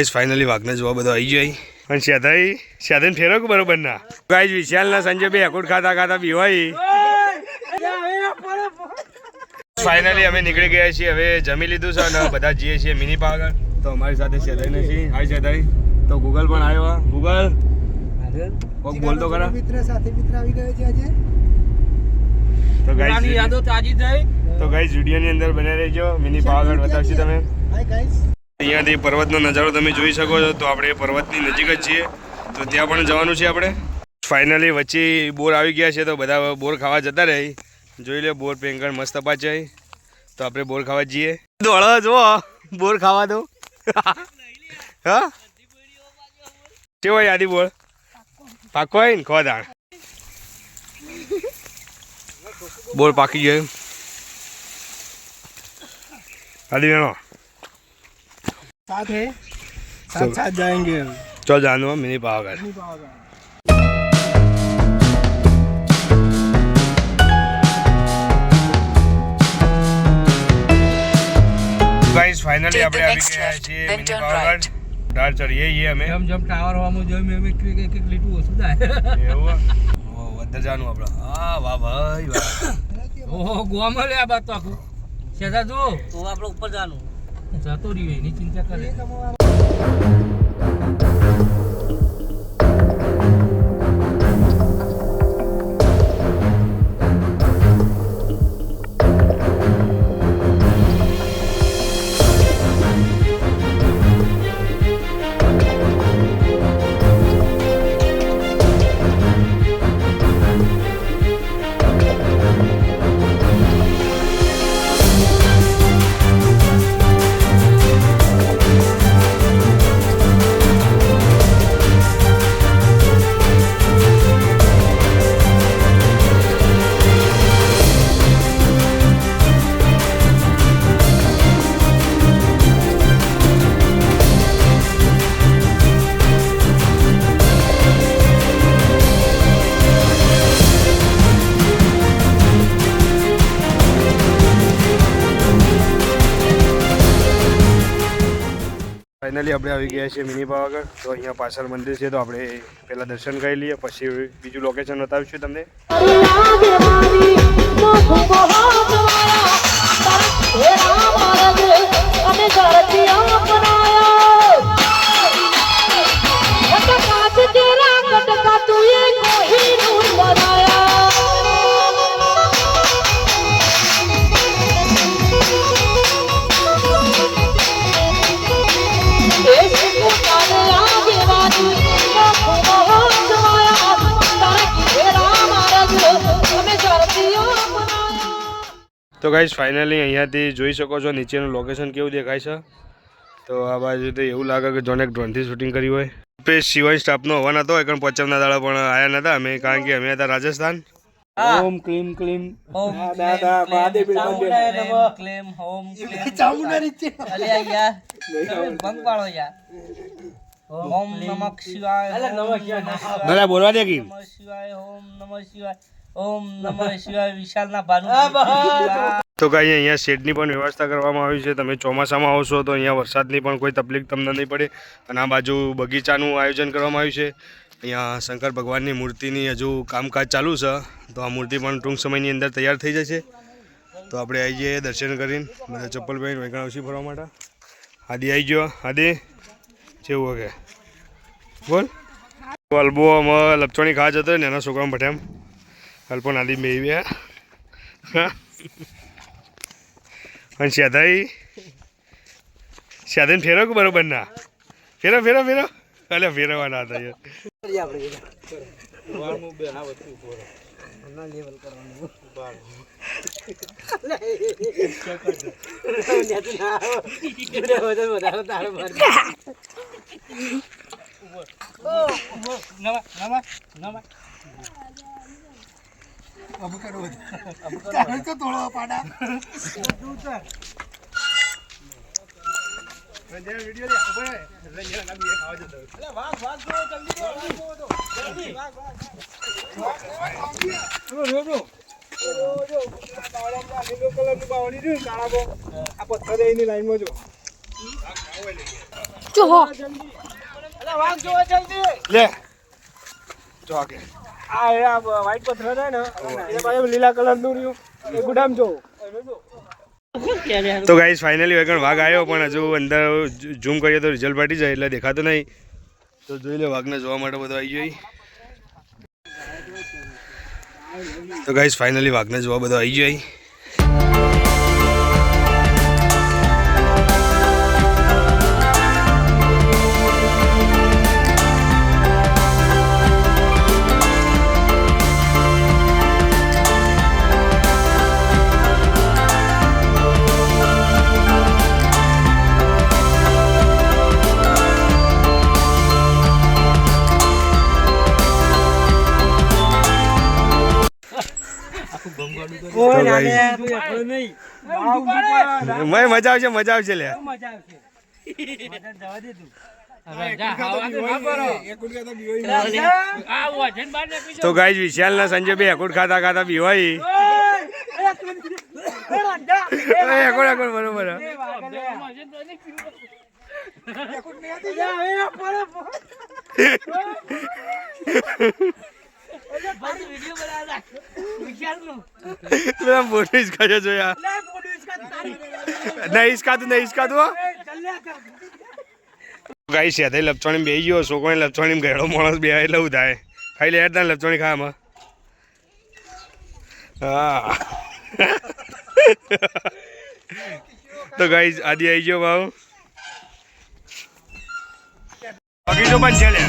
Finally વાઘને જોવા બધો આવી જાય અને સાધાઈ ફેરો કે બરોબર ના ગાઈસ વિશાલ ના સંજય બે અકુટ ખાતા બીવાય ફાઇનલી અમે નીકળી ગયા છીએ હવે જમી લીધું છે અને બધા જઈએ છીએ મિની પાવાગઢ તો અમારી સાથે સાધાઈ નથી હાય સાધાઈ તો ગૂગલ પણ આવ્યો ગૂગલ કોક બોલ તો ખરા મિત્ર આવી ગયો છે આજે તો ગાઈસ યાદો તાજી થઈ તો ગાઈસ વિડિયો ની અંદર બને રહેજો મિની પાવાગઢ બતાવશું તમે હાય ગાઈસ અહીંયાથી પર્વતનો નજારો તમે જોઈ શકો છો તો આપણે પર્વતની નજીક જ છીએ તો ત્યાં પણ જવાનું છે આપણે ફાઇનલી વચ્ચે બોર આવી ગયા છે તો બધા બોર ખાવા જતા રહે જોઈ લે બોર પેંગણ મસ્ત પાછે તો આપણે બોર ખાવા જઈએ દોડો જો બોર ખાવા દો હા કેવો યાદી બોર પાકો હોય ને ખવા દાણ બોર પાકી ગયો આદि વેણો साथ जाएंगे चल जानो मिनी पावागढ़ गाइस फाइनली આપણે આવી ગયા છીએ મિની પાવાગઢ ડાર ચડીએ છીએ અમે જમ ટાવર હોવાનું જોઈ મે એક લીટું ઓછું થાય એવું ઓ વધર જાનું આપણે આ વાહ ભાઈ વાહ ઓહો ગોમલે આ બાત તો આખું સેદા જો તો આપણે ઉપર જાનું જતો રહ્યો એની ચિંતા કરે फाइनली આપણે આવી ગયા છીએ મિની પાવાગઢ તો અહીંયા પાછળ મંદિર છે તો આપણે પહેલા દર્શન કરી લઈએ પછી બીજું લોકેશન બતાવીશું તમને તો ગાઈસ ફાઇનલી અહીંયાથી જોઈ શકો છો નીચેનું લોકેશન કેવું દેખાય છે તો આ બાજુ તો એવું લાગે કે જોને ડ્રોનથી શૂટિંગ કર્યું હોય આપણે શિવાય સ્ટાફનો હોવાનો હતો એકણ પચમના દાડા પણ આવ્યા નતા અમે કારણ કે અમે હતા રાજસ્થાન ઓમ ક્લીમ ક્લીમ ઓમ દાદા મહાદેવ ક્લીમ ઓમ ક્લીમ ચામુંડા નીચે અલે યાર બંગ પાડો યાર ઓમ નમઃ શિવાય અલે નમઃ શિવાય બરા બોલવા દે કે નમઃ શિવાય ઓમ નમઃ શિવાય ઓમ નમઃ શિવાય વિશાલના ભાનુ તો કઈ અહીંયા શેડની પણ વ્યવસ્થા કરવામાં આવી છે તમે ચોમાસામાં આવશો તો અહીંયા વરસાદની પણ કોઈ તકલીફ તમને નહીં પડે અને આ બાજુ બગીચાનું આયોજન કરવામાં આવ્યું છે અહીંયા શંકર ભગવાનની મૂર્તિની હજુ કામકાજ ચાલુ છે તો આ મૂર્તિ પણ ટૂંક સમયની અંદર તૈયાર થઈ જશે તો આપણે આવી જઈએ દર્શન કરીને બધા ચપ્પલ પહેરીને વેંકણાવસી ફરવા માટે આદિ આવી ગયો આદિ જેવું કે બોલ અલ્બો આમાં લપચોણી ખાવા જતો ને એના છોકરામાં ભઠેમ અલ્પો નાદી મેવી હા અને સાધાઈ ફેરો કે બરોબર ના ફેરો અલે ફેરવાના હતા अब करो तो थोड़ा पाड़ा वीडियो ले ऊपर रंजना का भी खावा जतो अरे भाग दो जल्दी दो जल्दी भाग रो લે જો આગળ વ્હાઈટ પથ્થર થાય ને એ પાછું લીલા કલર નું ગુડામ જો. તો ગાઈસ ફાઇનલી વગર વાઘ આવ્યો પણ હજુ અંદર ઝૂમ કરીએ તો રિઝલ્ટ પાટી જાય એટલે દેખાતો નહીં. તો જોઈ લે વાઘને જોવા માટે બધું આવી જાય. તો ગાઈસ ફાઇનલી વાઘને જોવા બધું આવી જાય. મજા આવશે લે. તો ગાઈસ વિશાલ ના સંજય બે એકોડ ખાતા ખાતા બીવાય. બરોબર. फोटो इसका जो यार नहीं इसका तो गाइस યાદ લપચણી બેહી ગયો. છોકરાને લપચણી ગયેલો માણસ બે એટલે એવું થાય. ખાઈ લે યાર લપચણી ખાવામાં. હા તો ગાઈસ આદિ આવી ગયો ભાવ બગીચો પણ છે લે.